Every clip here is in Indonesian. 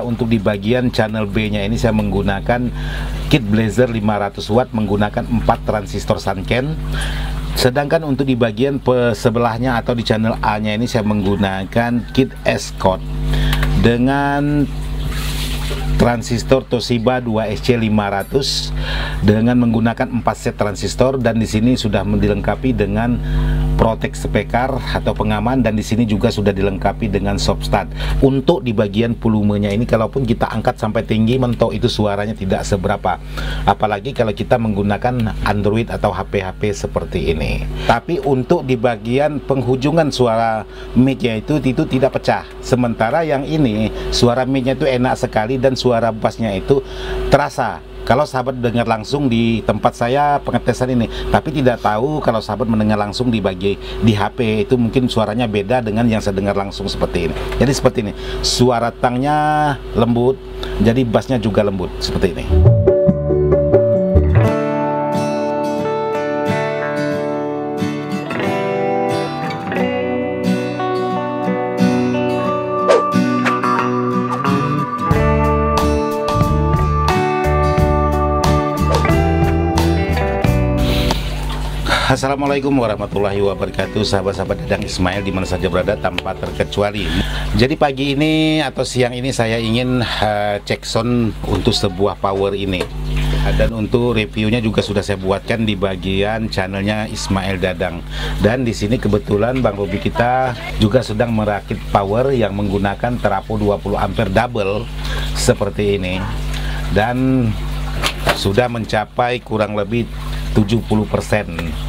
Untuk di bagian channel B-nya ini saya menggunakan kit Blazer 500 watt menggunakan 4 transistor Sanken. Sedangkan untuk di bagian sebelahnya atau di channel A-nya ini saya menggunakan kit Escort dengan transistor Toshiba 2SC500 dengan menggunakan 4 set transistor, dan di sini sudah dilengkapi dengan Protect Speaker atau pengaman, dan di sini juga sudah dilengkapi dengan soft start. Untuk di bagian volumenya ini, kalaupun kita angkat sampai tinggi, mentok itu suaranya tidak seberapa. Apalagi kalau kita menggunakan Android atau HP-HP seperti ini. Tapi untuk di bagian penghujungan suara mic-nya itu tidak pecah. Sementara yang ini suara mic-nya itu enak sekali dan suara bassnya itu terasa. Kalau sahabat dengar langsung di tempat saya pengetesan ini, tapi tidak tahu kalau sahabat mendengar langsung di HP itu mungkin suaranya beda dengan yang saya dengar langsung seperti ini. Jadi seperti ini, suara tangnya lembut, jadi bassnya juga lembut seperti ini. Assalamualaikum warahmatullahi wabarakatuh, sahabat-sahabat Dadang Ismail dimana saja berada tanpa terkecuali. Jadi pagi ini atau siang ini saya ingin cek sound untuk sebuah power ini, dan untuk reviewnya juga sudah saya buatkan di bagian channelnya Ismail Dadang. Dan di sini kebetulan Bang Robi kita juga sedang merakit power yang menggunakan trafo 20 ampere double seperti ini, dan sudah mencapai kurang lebih 70%.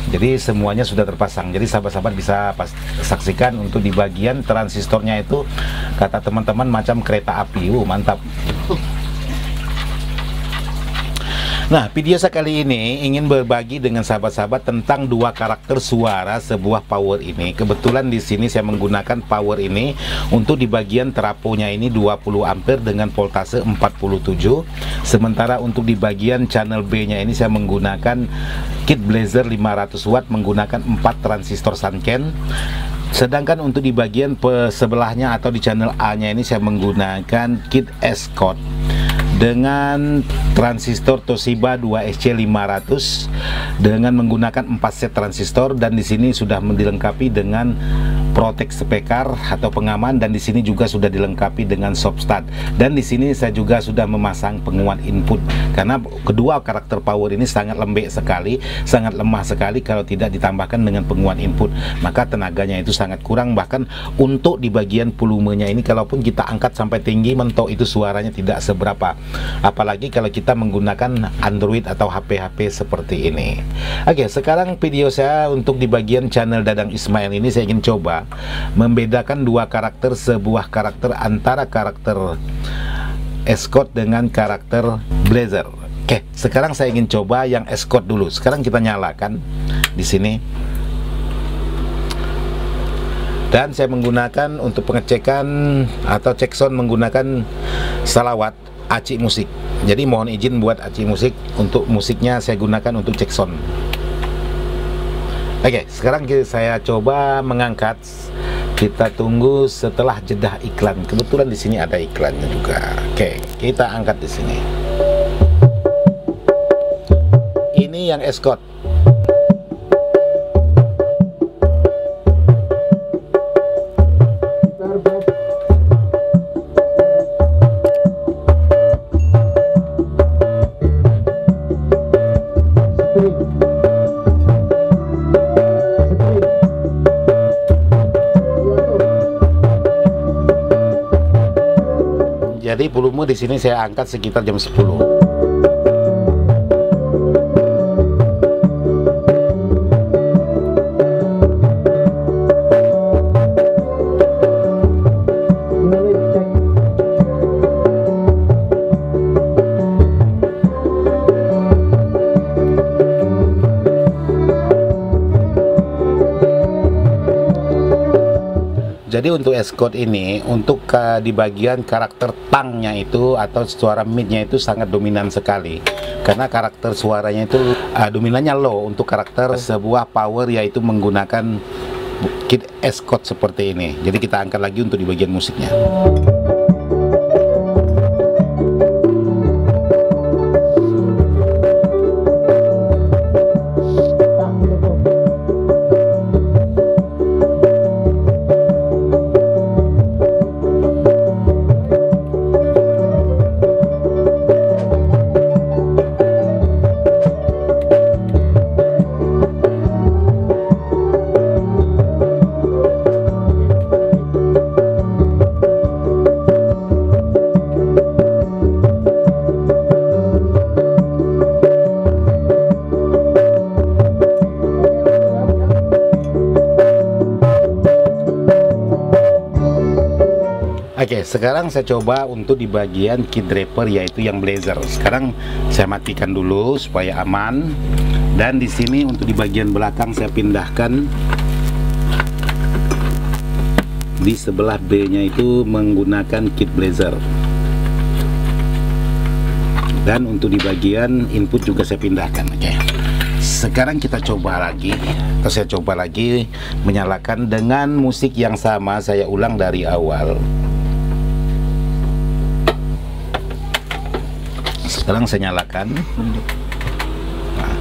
Jadi semuanya sudah terpasang. Jadi sahabat-sahabat bisa saksikan untuk di bagian transistornya itu, kata teman-teman macam kereta api. Mantap. Nah, video saya kali ini ingin berbagi dengan sahabat-sahabat tentang dua karakter suara sebuah power ini. Kebetulan di sini saya menggunakan power ini untuk di bagian trafonya ini 20 ampere dengan voltase 47. Sementara untuk di bagian channel B-nya ini saya menggunakan kit Blazer 500 watt menggunakan 4 transistor Sanken. Sedangkan untuk di bagian sebelahnya atau di channel A-nya ini saya menggunakan kit Escort dengan transistor Toshiba 2SC500 dengan menggunakan 4 set transistor, dan di sini sudah dilengkapi dengan Protect Speaker atau pengaman, dan di sini juga sudah dilengkapi dengan soft start. Dan di sini saya juga sudah memasang penguat input, karena kedua karakter power ini sangat lembek sekali, sangat lemah sekali kalau tidak ditambahkan dengan penguat input, maka tenaganya itu sangat kurang. Bahkan untuk di bagian volumenya ini, kalaupun kita angkat sampai tinggi, mentok itu suaranya tidak seberapa. Apalagi kalau kita menggunakan Android atau HP-HP seperti ini. Oke, sekarang video saya untuk di bagian channel Dadang Ismail ini saya ingin coba membedakan dua karakter, sebuah karakter antara karakter Escort dengan karakter Blazer. Oke, sekarang saya ingin coba yang Escort dulu. Sekarang kita nyalakan di sini. Dan saya menggunakan untuk pengecekan atau cek sound menggunakan salawat Aci Musik. Jadi mohon izin buat Aci Musik, untuk musiknya saya gunakan untuk cek sound. Oke, sekarang saya coba mengangkat. Kita tunggu setelah jeda iklan. Kebetulan di sini ada iklannya juga. Oke, kita angkat di sini. Ini yang Escort. Jadi volume di sini saya angkat sekitar jam 10. Jadi untuk Escort ini, untuk di bagian karakter tangnya itu atau suara midnya itu sangat dominan sekali, karena karakter suaranya itu dominannya low untuk karakter sebuah power, yaitu menggunakan kit Escort seperti ini. Jadi kita angkat lagi untuk di bagian musiknya. Oke, sekarang saya coba untuk di bagian kit draper, yaitu yang blazer. Sekarang saya matikan dulu supaya aman. Dan di sini untuk di bagian belakang saya pindahkan di sebelah B-nya itu menggunakan kit blazer. Dan untuk di bagian input juga saya pindahkan. Oke. Sekarang kita coba lagi, atau saya coba lagi menyalakan dengan musik yang sama. Saya ulang dari awal. Sekarang saya nyalakan. Nah,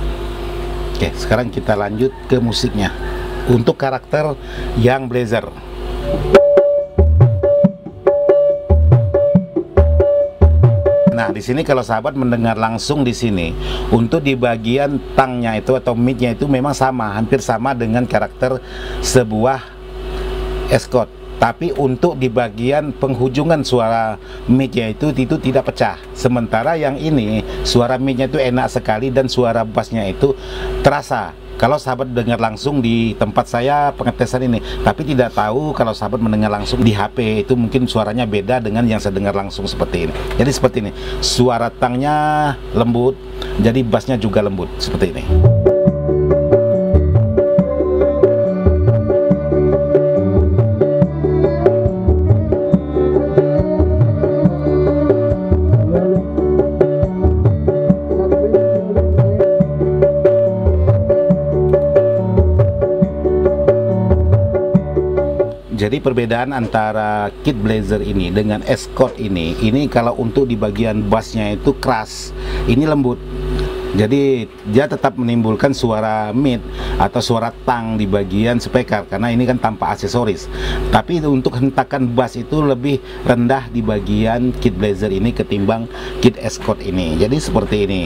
oke, sekarang kita lanjut ke musiknya untuk karakter yang blazer. Nah, di sini kalau sahabat mendengar langsung di sini, untuk di bagian tangnya itu atau midnya itu memang sama, hampir sama dengan karakter sebuah Escort. Tapi untuk di bagian penghujungan suara midnya itu tidak pecah. Sementara yang ini suara midnya itu enak sekali dan suara bassnya itu terasa. Kalau sahabat dengar langsung di tempat saya pengetesan ini, tapi tidak tahu kalau sahabat mendengar langsung di HP itu mungkin suaranya beda dengan yang saya dengar langsung seperti ini. Jadi seperti ini, suara tangnya lembut, jadi bassnya juga lembut seperti ini. Jadi perbedaan antara kit blazer ini dengan Escort ini kalau untuk di bagian bassnya itu keras, ini lembut. Jadi dia tetap menimbulkan suara mid atau suara tang di bagian speaker karena ini kan tanpa aksesoris. Tapi untuk hentakan bass itu lebih rendah di bagian kit blazer ini ketimbang kit Escort ini. Jadi seperti ini.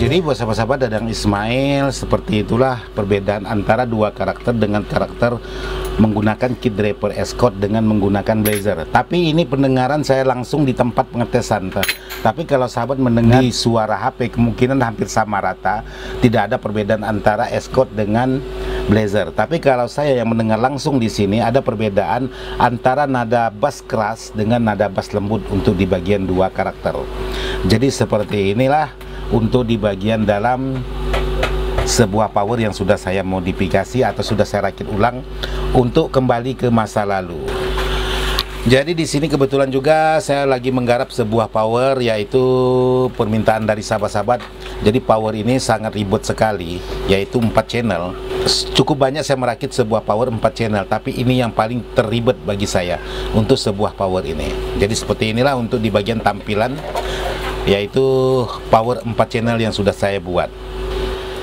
Jadi buat sahabat-sahabat Dadang Ismail, seperti itulah perbedaan antara dua karakter dengan karakter menggunakan kit draper Escort dengan menggunakan blazer. Tapi ini pendengaran saya langsung di tempat pengetesan. Tapi kalau sahabat mendengar di suara HP kemungkinan hampir sama rata, tidak ada perbedaan antara Escort dengan blazer. Tapi kalau saya yang mendengar langsung di sini ada perbedaan antara nada bass keras dengan nada bass lembut untuk di bagian dua karakter. Jadi seperti inilah untuk di bagian dalam sebuah power yang sudah saya modifikasi atau sudah saya rakit ulang untuk kembali ke masa lalu. Jadi di sini kebetulan juga saya lagi menggarap sebuah power, yaitu permintaan dari sahabat-sahabat. Jadi power ini sangat ribet sekali, yaitu 4 channel. Cukup banyak saya merakit sebuah power 4 channel, tapi ini yang paling terribet bagi saya untuk sebuah power ini. Jadi seperti inilah untuk di bagian tampilan, yaitu power 4 channel yang sudah saya buat.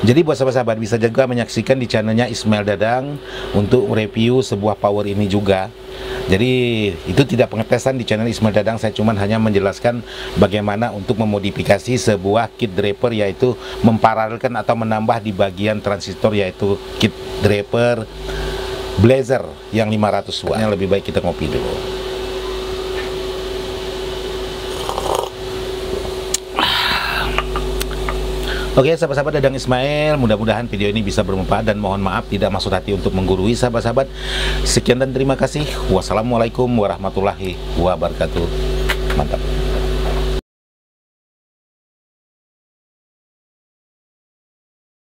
Jadi buat sahabat-sahabat bisa juga menyaksikan di channelnya Ismail Dadang untuk review sebuah power ini juga. Jadi itu tidak pengetesan di channel Ismail Dadang, saya cuma hanya menjelaskan bagaimana untuk memodifikasi sebuah kit draper, yaitu memparalelkan atau menambah di bagian transistor, yaitu kit draper blazer yang 500 watt. Yang lebih baik kita ngopi dulu. Oke sahabat-sahabat Dadang Ismail, mudah-mudahan video ini bisa bermanfaat dan mohon maaf tidak maksud hati untuk menggurui sahabat-sahabat. Sekian dan terima kasih. Wassalamualaikum warahmatullahi wabarakatuh. Mantap.